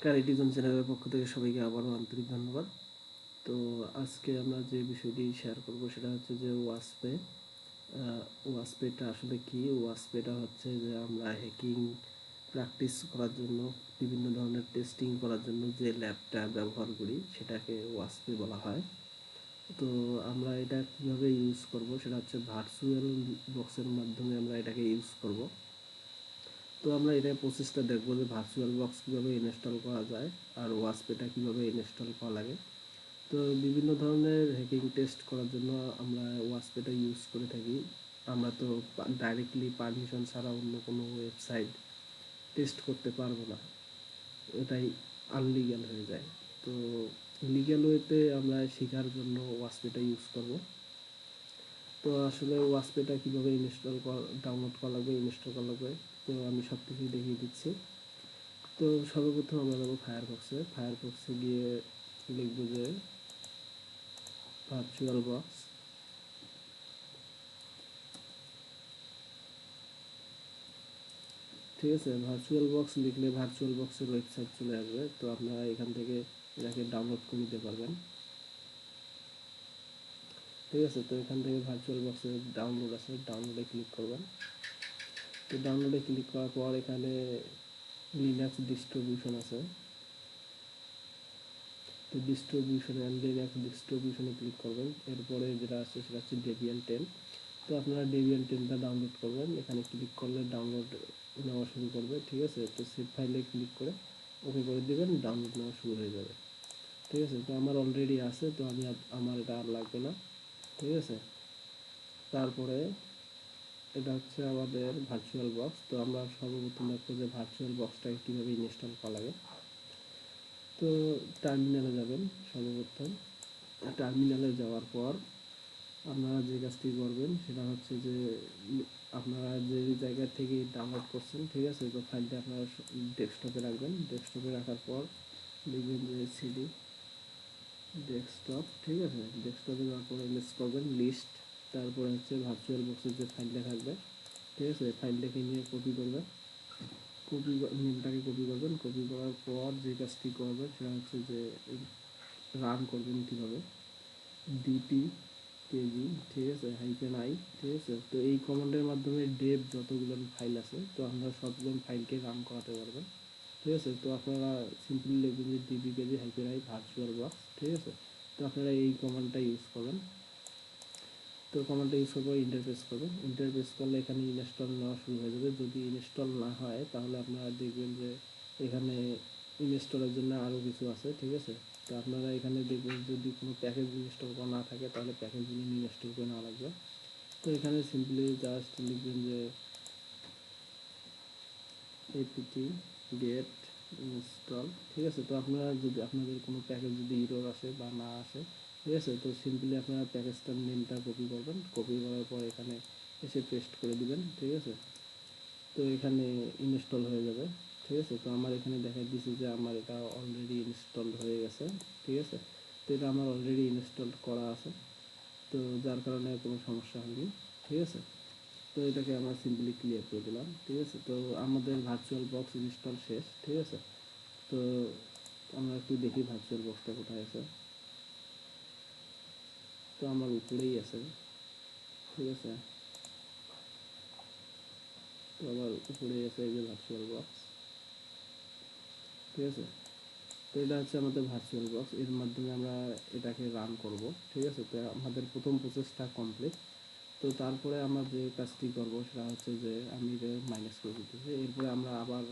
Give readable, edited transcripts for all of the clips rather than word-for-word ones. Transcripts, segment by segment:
ক্যারিটিজম চ্যানেলের পক্ষ থেকে সবাইকে আবারও আন্তরিক ধন্যবাদ। তো আজকে আমরা যে বিষয়টি শেয়ার করব সেটা হচ্ছে যে ওয়াসপেটা আসলে কি। ওয়াসপেটা হচ্ছে যে আমরা হ্যাকিং প্র্যাকটিস করার জন্য, বিভিন্ন ধরনের টেস্টিং করার জন্য যে ল্যাবটা ব্যবহার করি সেটাকে ওয়াসপে বলা হয়। তো আমরা এটা কীভাবে ইউজ করব সেটা হচ্ছে ভার্চুয়াল বক্সের মাধ্যমে আমরা এটাকে ইউজ করব। তো আমরা এটা প্রসেসটা দেখবো যে ভার্চুয়াল বক্স কীভাবে ইনস্টল করা যায় আর ওয়াসপেটা কীভাবে ইনস্টল করা লাগে। তো বিভিন্ন ধরনের হ্যাকিং টেস্ট করার জন্য আমরা ওয়াসপেটা ইউজ করে থাকি। আমরা তো ডাইরেক্টলি পারমিশন ছাড়া অন্য কোনো ওয়েবসাইট টেস্ট করতে পারবো না, এটাই আনলিগ্যাল হয়ে যায়। তো লিগ্যাল ওয়েতে আমরা শেখার জন্য ওয়াসপেটা ইউজ করব। তো আসলে ওয়াসপেটা কীভাবে ডাউনলোড করা লাগবে, ইনস্টল করা লাগবে, তো আমি সব কিছুই দেখিয়ে দিচ্ছি। তো সর্বপ্রথম আমরা যাবো ফায়ারফক্সে গিয়ে লিখব যে ভার্চুয়াল বক্স। ঠিক আছে, ভার্চুয়াল বক্স লিখলে ভার্চুয়াল বক্সের ওয়েবসাইট চলে আসবে। তো আপনারা এখান থেকে এটাকে ডাউনলোড করে নিতে পারবেন। ঠিক আছে, তো এখান থেকে ভার্চুয়াল বক্সের ডাউনলোড আছে, ডাউনলোডে ক্লিক করবেন। তো ডাউনলোডে ক্লিক করার পর এখানে লিনাক্স ডিস্ট্রিবিউশন আছে, তো লিনাক্স ডিস্ট্রিবিউশনে ক্লিক করবেন। এরপরে যেটা আছে সেটা হচ্ছে ডেবিয়ান 10। তো আপনারা ডেবিয়ান 10টা ডাউনলোড করবেন। এখানে ক্লিক করলে ডাউনলোড নেওয়া শুরু করবে। ঠিক আছে, তো সেভ ফাইলে ক্লিক করে ওকে করে দেবেন, ডাউনলোড নেওয়া শুরু হয়ে যাবে। ঠিক আছে, তো আমার অলরেডি আছে, তো আমার এটা আর লাগবে না। ঠিক আছে, তারপরে এটা হচ্ছে আমাদের ভার্চুয়াল বক্স। তো আমরা সর্বপ্রথম দেখবো যে ভার্চুয়াল বক্সটাকে কীভাবে ইনস্টল করা লাগে। তো টার্মিনালে যাবেন। সর্বপ্রথম টার্মিনালে যাওয়ার পর আপনারা যে কাজটি করবেন সেটা হচ্ছে যে আপনারা যে জায়গা থেকে ডাউনলোড করছেন, ঠিক আছে, তো ফাইলটা আপনারা ডেস্কটপে রাখবেন। ডেস্কটপে রাখার পর লিখবেন যে সিডি ডেস্কটপ। ঠিক আছে, ডেস্কটপে যাওয়ার পর এলএস করবেন লিস্ট, তারপরে হচ্ছে ভার্চুয়াল বক্সের যে ফাইলটা থাকবে, ঠিক আছে, ফাইলটাকে নিয়ে কপি করবেন। নেমটাকে কপি করবেন। কপি করার পর যে কাজটি করবেন সেটা হচ্ছে যে রান করবেন কীভাবে, ডিপি কেজি, ঠিক আছে, -i, ঠিক আছে। তো এই কমান্ডের মাধ্যমে ডেভ যতগুলো ফাইল আছে তো আপনারা সবগুলো ফাইলকে রান করাতে পারবেন। ঠিক আছে, তো আপনারা সিম্পলি লিখবেন যে DP KG -i virtual box. ঠিক আছে, তো আপনারা এই কমান্ডটা ইউজ করবেন। তো কমান্ডটা ইউজ করে ইন্টারফেস করবেন। ইন্টারফেস করলে এখানে ইনস্টল নেওয়া শুরু হয়ে যাবে। যদি ইনস্টল না হয় তাহলে আপনারা দেখবেন যে এখানে ইনস্টলের জন্য আরও কিছু আছে। ঠিক আছে, তো আপনারা এখানে দেখবেন যদি কোনো প্যাকেজ ইনস্টল করা না থাকে তাহলে প্যাকেজগুলো ইনস্টল করে নেওয়া লাগবে। তো এখানে সিম্পলি জাস্ট লিখবেন যে apt get install। ঠিক আছে, তো আপনারা যদি আপনাদের কোনো প্যাকেজ যদি ইরর আসে বা না আসে, ঠিক আছে, তো সিম্পলি আপনারা প্যাকেজটার নেমটা কপি করবেন। কপি করার পর এখানে এসে পেস্ট করে দিবেন। ঠিক আছে, তো এখানে ইনস্টল হয়ে যাবে। ঠিক আছে, তো আমার এখানে দেখা দিচ্ছে যে আমার এটা অলরেডি ইনস্টল হয়ে গেছে। ঠিক আছে, তো এটা আমার অলরেডি ইনস্টল করা আছে, তো যার কারণে কোনো সমস্যা হয়নি। ঠিক আছে, তো এটাকে আমরা সিম্পলি ক্লিয়ার করে দিলাম। ঠিক আছে, তো আমাদের ভার্চুয়াল বক্স ইনস্টল শেষ। ঠিক আছে, তো আমরা একটু দেখি ভার্চুয়াল বক্সটা কোথায় আছে। তো আমার উপরেই আছে। ঠিক আছে, তো আমার উপরেই আছে এই যে ভার্চুয়াল বক্স। ঠিক আছে, তো এটা হচ্ছে আমাদের ভার্চুয়াল বক্স, এর মাধ্যমে আমরা এটাকে রান করব। ঠিক আছে, তো আমাদের প্রথম প্রসেসটা কমপ্লিট। তো তারপরে আমরা যে কাজটি করব সেটা হচ্ছে যে আমি এটা মাইনাস করে দিতেছি। এরপরে আমরা আবার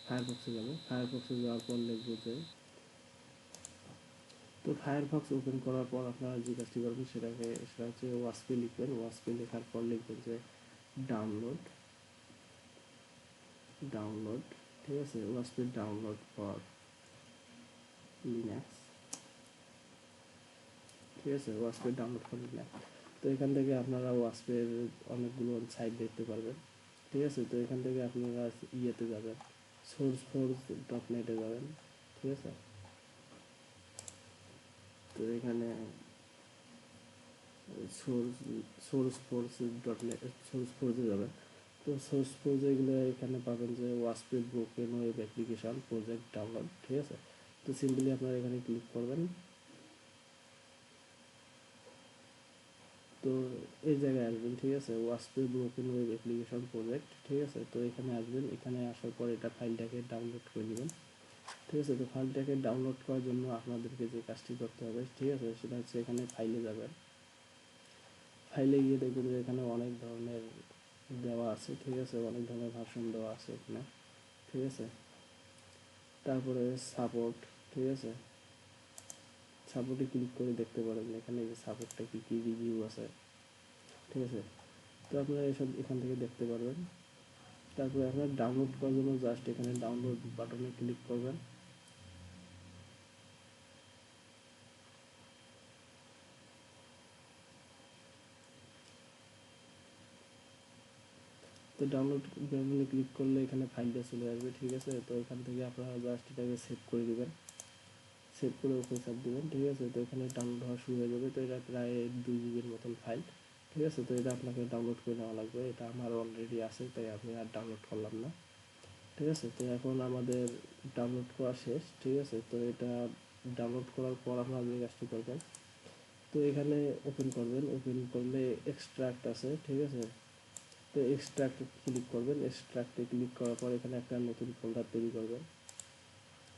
ফায়ারফক্সে যাব। ফায়ারফক্সে যাওয়ার পর লিখব যে, তো ফায়ারফক্স ওপেন করার পর আপনারা যে কাজটি করবেন সেটা হচ্ছে ওয়াসপে লিখবেন। ওয়াসপে লেখার পর লিখবেন যে ডাউনলোড। ঠিক আছে, ওয়াসপে ডাউনলোড ফর লিনাক্স। ঠিক আছে, ওয়াসপের ডাউনলোড করে নিলাম। তো এখান থেকে আপনারা ওয়াসপের অনেকগুলো সাইট দেখতে পারবেন। ঠিক আছে, তো এখান থেকে আপনারা ইয়েতে যাবেন, sourceforge.net-এ যাবেন। ঠিক আছে, তো এখানে sourceforge.net, sourceforge-এ যাবেন। তো সোর্স প্রজেক্টগুলো এখানে পাবেন যে ওয়াসপের broken web application project download, ঠিক আছে। তো সিম্পলি আপনারা এখানে ক্লিক করবেন। তো এই জায়গায় আসবেন, ঠিক আছে, ওয়াসপের ব্রোকেন ওয়েব অ্যাপ্লিকেশন প্রজেক্ট, ঠিক আছে। তো এখানে আসবেন, এখানে আসার পর এটা ফাইলটাকে ডাউনলোড করে নেবেন, ঠিক আছে। তো ফাইলটাকে ডাউনলোড করার জন্য আপনাদেরকে যে কাজটি করতে হবে, ঠিক আছে, সেটা হচ্ছে এখানে ফাইলে যাবেন। ফাইলে গিয়ে দেখবেন যে এখানে অনেক ধরনের দেওয়া আছে, ঠিক আছে, অনেক ধরনের ভার্সন দেওয়া আছে এখানে, ঠিক আছে। তারপরে সাপোর্ট, ঠিক আছে, সাপোর্টে ক্লিক করে দেখতে পারেন এখানে যে সাপোর্টটা কী কী রিভিউ আছে, ঠিক আছে। তো আপনারা এসব এখান থেকে দেখতে পারবেন। তারপরে আপনারা ডাউনলোড করার জন্য জাস্ট এখানে ডাউনলোড বাটনে ক্লিক করবেন। তো ডাউনলোড বাটনে ক্লিক করলে এখানে ফাইলটা চলে আসবে, ঠিক আছে। তো এখান থেকে আপনারা জাস্ট এটাকে সেভ করে দেবেন, সেভ করে ওকে চাপ দেবেন, ঠিক আছে। তো এখানে ডাউনলোড হওয়া শুরু হয়ে যাবে। তো এটা প্রায় 2 জিবির মতন ফাইল, ঠিক আছে। তো এটা আপনাকে ডাউনলোড করে নেওয়া লাগবে, এটা আমার অলরেডি আছে তাই আমি আর ডাউনলোড করলাম না, ঠিক আছে। তো এখন আমাদের ডাউনলোড করা শেষ, ঠিক আছে। তো এটা ডাউনলোড করার পর আপনারা যে কাজটি করবেন, তো এখানে ওপেন করবেন, ওপেন করলে এক্সট্রাক্ট আছে, ঠিক আছে। তো এক্সট্রাক্টে ক্লিক করবেন, এক্সট্রাক্টে ক্লিক করার পর এখানে একটা নতুন ফোল্ডার তৈরি করবেন,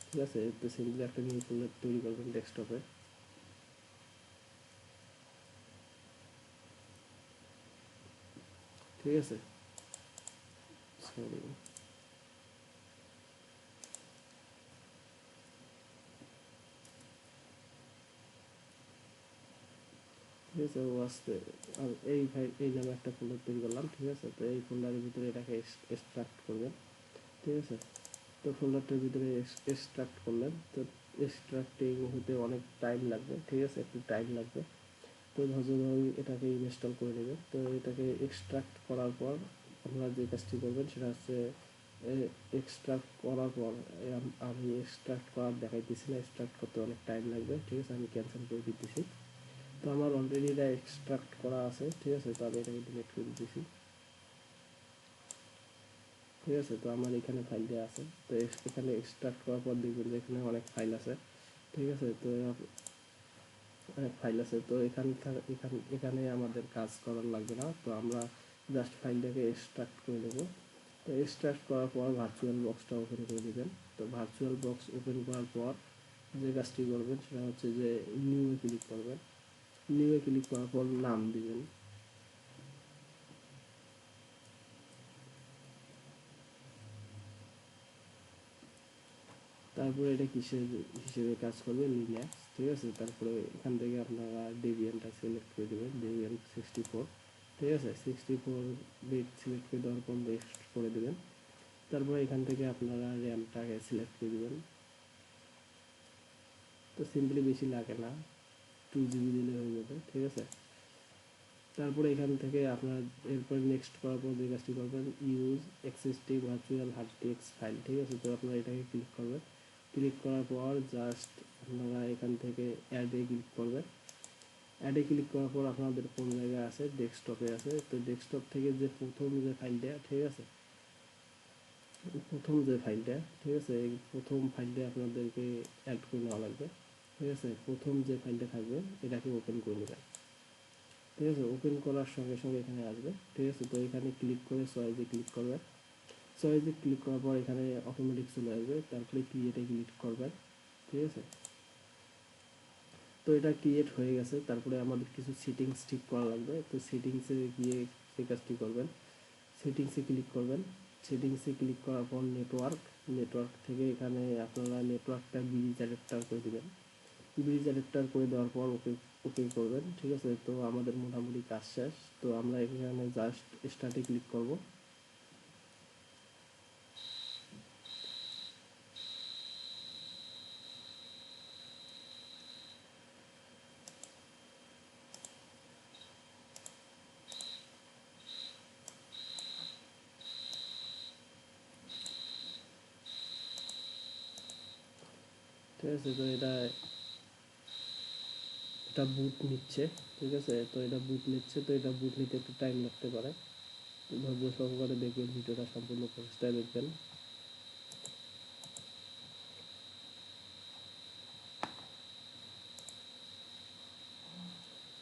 ঠিক আছে। তো সিম্পলি একটা নিউ ফোল্ডার তৈরি করবেন ডেস্কটপে, ঠিক আছে। সরি, ঠিক আছে। ওয়াসপে আর এই ফাইল এই নামে একটা ফোল্ডার তৈরি করলাম, ঠিক আছে। তো এই ফোল্ডারের ভিতরে এটাকে এক্সট্রাক্ট করবেন, ঠিক আছে। তো ফোল্ডারটার ভিতরে এক্সট্রাক্ট করলেন। তো এক্সট্রাক্টিং হতে অনেক টাইম লাগবে, ঠিক আছে, একটু টাইম লাগবে। তো ধৈর্য এটাকে ইনস্টল করে নেবেন। তো এটাকে এক্সট্রাক্ট করার পর আপনারা যে কাজটি করবেন সেটা হচ্ছে এক্সট্রাক্ট করার পর আমি এক্সট্রাক্ট করার দেখাইতেছি না, এক্সট্রাক্ট করতে অনেক টাইম লাগবে, ঠিক আছে। আমি ক্যান্সেল করে দিতেছি। তো আমার অলরেডি এটা এক্সট্রাক্ট করা আছে, ঠিক আছে। তো আমি এটাকে ডিলিট করে দিতেছি, ঠিক আছে। তো আমার এখানে ফাইলটা আছে। তো এখানে এক্সট্রাক্ট করার পর দেখবেন যে এখানে অনেক ফাইল আছে, ঠিক আছে। তো অনেক ফাইল আছে। তো এখানে আমাদের কাজ করার লাগবে না। তো আমরা জাস্ট ফাইলটাকে এক্সট্রাক্ট করে দেবো। তো এক্সট্রাক্ট করার পর ভার্চুয়াল বক্সটা ওপেন করে দেবেন। তো ভার্চুয়াল বক্স ওপেন করার পর যে কাজটি করবেন সেটা হচ্ছে যে নিউয়ে ক্লিক করবেন। নিউয়ে ক্লিক করার পর নাম দিবেন। তারপরে এটা কিসের হিসেবে কাজ করবে, লিনাক্স, ঠিক আছে। তারপরে এখান থেকে আপনারা ডেবিয়ানটা সিলেক্ট করে দেবেন, ডেবিয়ান 64, ঠিক আছে। 64 বিট সিলেক্ট করে দেওয়ার পর নেক্সট করে দেবেন। তারপরে এখান থেকে আপনারা র্যামটাকে সিলেক্ট করে দেবেন। তো সিম্পলি বেশি লাগে না, 2 জিবি দিলে হয়ে যাবে, ঠিক আছে। তারপরে এখান থেকে আপনার এরপর নেক্সট করার পর যে কাজটি করবেন, use existing virtual hard disk file, ঠিক আছে। তো আপনারা এটাকে ক্লিক করবেন। ক্লিক করার পর জাস্ট আপনারা এখান থেকে অ্যাডে ক্লিক করবেন। অ্যাডে ক্লিক করার পর আপনাদের কোন জায়গায় আছে, ডেস্কটপে আছে। তো ডেস্কটপ থেকে যে প্রথম যে ফাইলটা, ঠিক আছে, প্রথম যে ফাইলটা, ঠিক আছে, এই প্রথম ফাইলটা আপনাদেরকে অ্যাড করে নেওয়া লাগবে, ঠিক আছে। প্রথম যে ফাইলটা থাকবে এটাকে ওপেন করে নেবেন, ঠিক আছে। ওপেন করার সঙ্গে সঙ্গে এখানে আসবে, ঠিক আছে। তো এখানে ক্লিক করে চয়েসে ক্লিক করবেন। চয়েসে ক্লিক করার পর এখানে অটোমেটিক চলে আসবে। তারপরে ক্রিয়েটে ক্লিক করবেন, ঠিক আছে। তো এটা ক্রিয়েট হয়ে গেছে। তারপরে আমাদের কিছু সেটিংস ঠিক করা লাগবে। তো সেটিংসে গিয়ে সেই কাজটি করবেন, সেটিংসে ক্লিক করবেন। সেটিংসে ক্লিক করার পর নেটওয়ার্ক, নেটওয়ার্ক থেকে এখানে আপনারা নেটওয়ার্কটা ব্রিজ অ্যাডাপ্টার করে দেবেন। ব্রিজ অ্যাডাপ্টার করে দেওয়ার পর ওকে ওকে করবেন, ঠিক আছে। তো আমাদের মোটামুটি কাজ শেষ। তো আমরা এখানে জাস্ট স্টার্টে ক্লিক করব। ঠিক আছে। তো এটা এটা বুট নিচ্ছে, ঠিক আছে। তো এটা বুট নিচ্ছে, তো এটা বুট নিতে একটু টাইম লাগতে পারে। ধৈর্য সহকারে দেখবেন, ভিডিওটা সম্পূর্ণ প্রসেসটাই দেখবেন।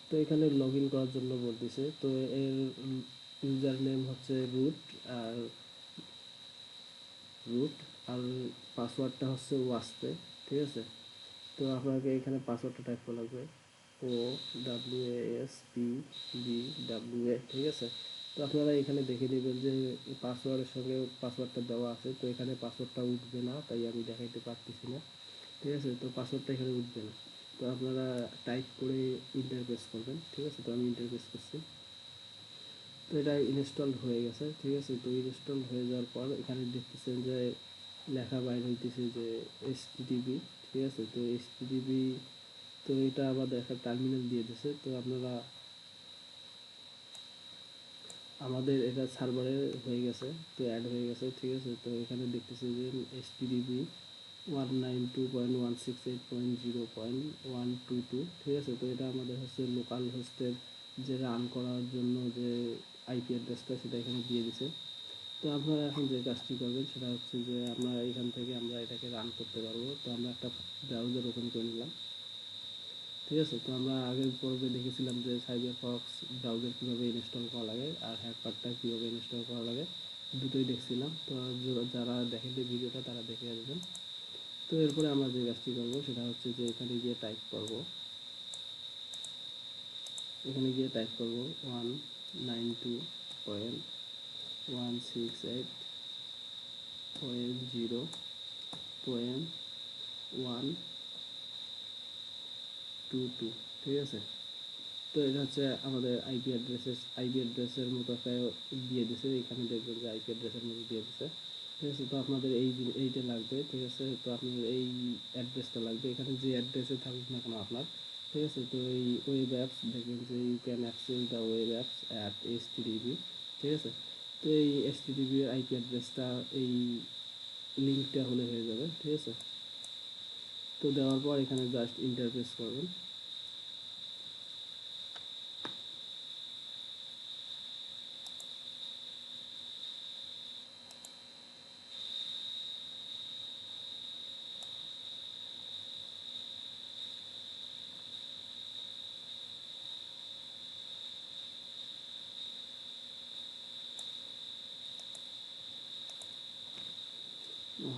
তো এখানে লগ ইন করার জন্য বলতেছে, তো এর ইউজার নেম হচ্ছে রুট, আর রুট আর পাসওয়ার্ডটা হচ্ছে ওয়াসপে, ঠিক আছে। তো আপনাকে এখানে পাসওয়ার্ডটা টাইপ করা লাগবে, OWASPBWA, ঠিক আছে। তো আপনারা এখানে দেখে নেবেন যে পাসওয়ার্ডের সঙ্গে পাসওয়ার্ডটা দেওয়া আছে, তো এখানে পাসওয়ার্ডটা উঠবে না, তাই আমি দেখাইতে পারতেছি না, ঠিক আছে। তো পাসওয়ার্ডটা এখানে উঠবে না, তো আপনারা টাইপ করে ইন্টার প্রেস করবেন, ঠিক আছে। তো আমি ইন্টার প্রেস করছি, তো এটা ইনস্টল হয়ে গেছে, ঠিক আছে। তো ইনস্টল হয়ে যাওয়ার পর এখানে দেখতেছেন যে লেখা বাইর হইতেছে যে HTTP, ঠিক আছে। তো HTTP, তো এটা আমাদের একটা টার্মিনাল দিয়ে দিছে, তো আপনারা আমাদের এটা সার্ভারে হয়ে গেছে, তো অ্যাড হয়ে গেছে, ঠিক আছে। তো এখানে দেখতেছি যে HTTP 192.168.0.122, ঠিক আছে। তো এটা আমাদের হচ্ছে লোকাল হোস্টের যে রান করার জন্য যে আইপি অ্যাড্রেসটা, সেটা এখানে দিয়ে দিছে। তো আপনারা এখন যে কাজটি করবেন সেটা হচ্ছে যে আমরা এখান থেকে আমরা এটাকে রান করতে পারবো। তো আমরা একটা ব্রাউজার ওপেন করে নিলাম, ঠিক আছে। তো আমরা আগের পর্বে দেখেছিলাম যে সাইবারফক্স ব্রাউজার কীভাবে ইনস্টল করা লাগে আর হ্যাকপারটা কীভাবে ইনস্টল করা লাগে, দুটোই দেখছিলাম। তো যারা দেখেননি ভিডিওটা তারা দেখে আসবেন। তো এরপরে আমরা যে কাজটি করবো সেটা হচ্ছে যে এখানে গিয়ে টাইপ করব, এখানে গিয়ে টাইপ করব 192.168.0.122, ঠিক আছে। তো এটা হচ্ছে আমাদের আইপি অ্যাড্রেসের মতো একটা দিয়ে দিছে, এখানে দেখবেন যে আইপি অ্যাড্রেসের মতো দিয়ে দিছে, ঠিক আছে। তো আপনাদের এইটা লাগবে, ঠিক আছে। তো আপনার এই অ্যাড্রেসটা লাগবে, এখানে যে অ্যাড্রেসে থাকুক না কেন আপনার, ঠিক আছে। তো এই ওয়েব অ্যাপস দেখবেন যে you can access the web apps at HTTP, ঠিক আছে। তো এই HTTP এর আইপি অ্যাড্রেসটা এই লিঙ্কটা হলে হয়ে যাবে, ঠিক আছে। তো দেওয়ার পর এখানে জাস্ট ইন্টারফেস করবেন।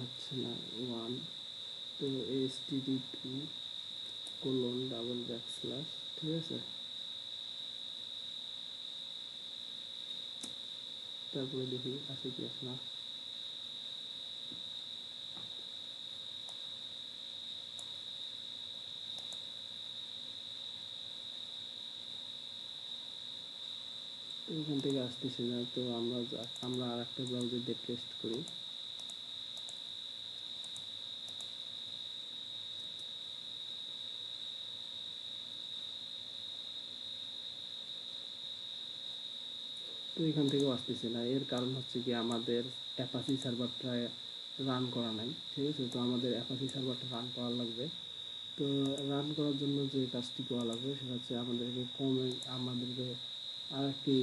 হচ্ছে না ওয়ান, তো HTTP:// ঠিক আছে। তারপরে দেখি আসে কি আসে না। তো এখান থেকে আসতেছে না, তো আমরা আর একটা ব্রাউজার দিয়ে টেস্ট করি। তো এখান থেকেও আসতেছে না, এর কারণ হচ্ছে কি আমাদের অ্যাপাচি সার্ভারটা রান করা নাই, ঠিক আছে। তো আমাদের অ্যাপাচি সার্ভারটা রান করা লাগবে। তো রান করার জন্য যে কাজটি করা লাগবে সেটা হচ্ছে আমাদেরকে আর একটি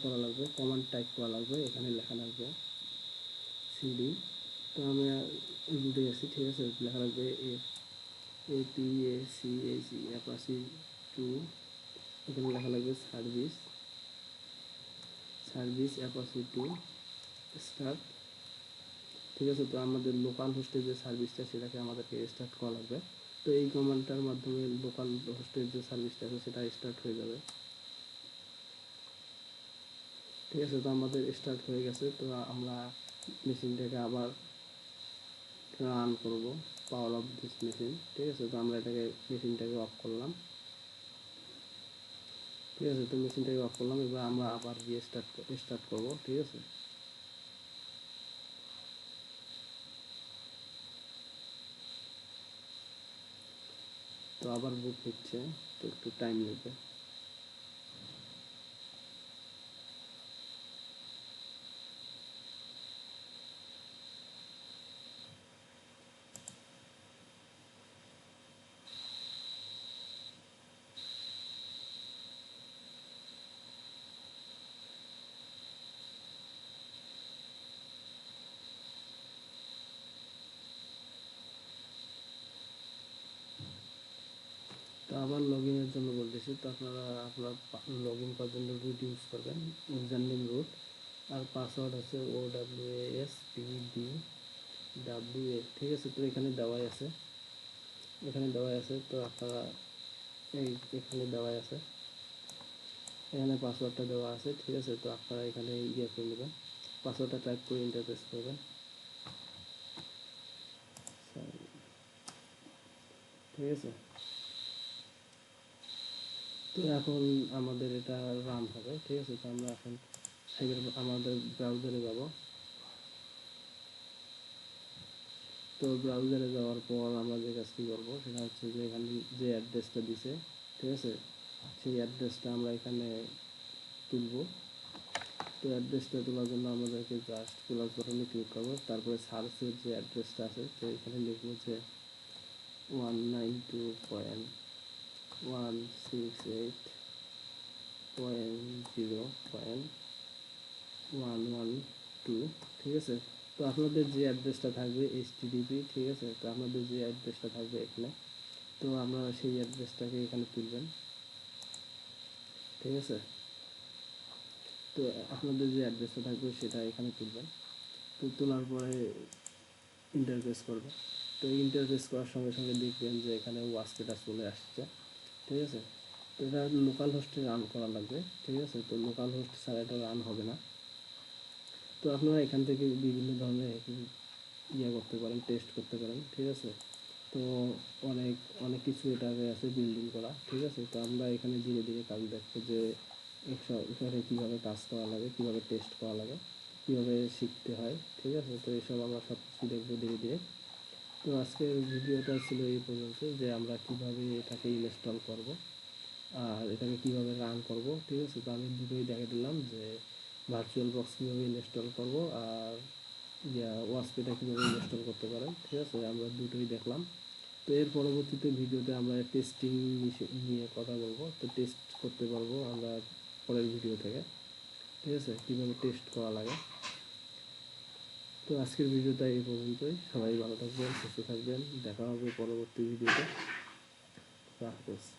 করা লাগবে, কমান্ড টাইপ করা লাগবে। এখানে লেখা লাগবে সিডি, তো আমি রুটে আছি, ঠিক আছে। লেখা লাগবে APACHE অ্যাপাচি 2, এখানে লেখা লাগবে সার্ভিস অ্যাপাচি 2 স্টার্ট, ঠিক আছে। তো আমাদের লোকাল হোস্টের যে সার্ভিসটা সেটাকে আমাদেরকে স্টার্ট করা লাগবে। তো এই কমান্ডটার মাধ্যমে লোকাল হোস্টের যে সার্ভিসটা আছে সেটা স্টার্ট হয়ে যাবে, ঠিক আছে। তো আমাদের স্টার্ট হয়ে গেছে, তো আমরা মেশিনটাকে আবার রান করব, পাওয়ার অফ দিস মেশিন, ঠিক আছে। তো আমরা মেশিনটাকে অফ করলাম, ঠিক আছে। তো মেশিনটাকে অফ করলাম, এবার আমরা আবার গিয়ে স্টার্ট করব, ঠিক আছে। তো আবার বুট নিচ্ছে, তো একটু টাইম নেবে। আবার লগ ইনের জন্য বলতেছি, তো আপনারা আপনার লগ ইন করার জন্য রুট ইউজ করবেন, ইউজার নেম রুট, আর পাসওয়ার্ড আছে OWASPDWA, ঠিক আছে। তো এখানে দেওয়াই আছে, তো আপনারা এখানে দেওয়াই আছে, এখানে পাসওয়ার্ডটা দেওয়া আছে, ঠিক আছে। তো আপনারা এখানে করে নেবেন, পাসওয়ার্ডটা টাইপ করে ইন্টারফেস করবেন, ঠিক আছে। তো এখন আমাদের এটা রান হবে, ঠিক আছে। তো আমরা এখন আমাদের ব্রাউজারে যাব। তো ব্রাউজারে যাওয়ার পর আমরা যে কাজটি করবো সেটা হচ্ছে যে এখানে যে অ্যাড্রেসটা দিছে, ঠিক আছে, সেই অ্যাড্রেসটা আমরা এখানে তুলব। তো অ্যাড্রেসটা তোলার জন্য আমাদেরকে জাস্ট প্লাস বাটনে ক্লিক করবো, তারপরে সার্চের যে অ্যাড্রেসটা আছে তো এখানে লিখবো যে 192.168.0.112, ঠিক আছে। তো আপনাদের যে অ্যাড্রেসটা থাকবে HTTP, ঠিক আছে, তো আপনাদের যে অ্যাড্রেসটা থাকবে এখানে, তো আমরা সেই অ্যাড্রেসটাকে এখানে তুলবেন, ঠিক আছে। তো আপনাদের যে অ্যাড্রেসটা থাকবে সেটা এখানে তুলবেন। তো তোলার পরে ইন্টারফেস করবে। তো ইন্টারফেস করার সঙ্গে সঙ্গে দেখবেন যে এখানে ওয়াসপেটা চলে আসছে, ঠিক আছে। তো এটা লোকাল হোস্টে রান করা লাগবে, ঠিক আছে। তো লোকাল হোস্ট ছাড়া এটা রান হবে না। তো আপনারা এখান থেকে বিভিন্ন ধরনের করতে পারেন, টেস্ট করতে পারেন, ঠিক আছে। তো অনেক অনেক কিছু এটাতে আছে বিল্ডিং করা, ঠিক আছে। তো আমরা এখানে ধীরে ধীরে কাজ দেখবো যে এখানে কীভাবে কাজ করা লাগে, কীভাবে টেস্ট করা লাগে, কীভাবে শিখতে হয়, ঠিক আছে। তো এসব আমরা সব কিছু দেখবো ধীরে ধীরে। তো আজকের ভিডিওটা ছিল এই পর্যন্ত, যে আমরা কীভাবে এটাকে ইনস্টল করব আর এটাকে কীভাবে রান করব, ঠিক আছে। তো আমি দুটোই দেখে দিলাম যে ভার্চুয়াল বক্স কীভাবে ইনস্টল করব আর ওয়াসপেটা কীভাবে ইনস্টল করতে পারেন, ঠিক আছে। আমরা দুটোই দেখলাম। তো এর পরবর্তীতে ভিডিওতে আমরা টেস্টিং নিয়ে কথা বলবো, তো টেস্ট করতে পারবো আমরা পরের ভিডিও থেকে, ঠিক আছে, কীভাবে টেস্ট করা লাগে। তো আজকের ভিডিওটা এই পর্যন্তই। সবাই ভালো থাকবেন, সুস্থ থাকবেন, দেখা হবে পরবর্তী ভিডিওতে। রাখতেছি।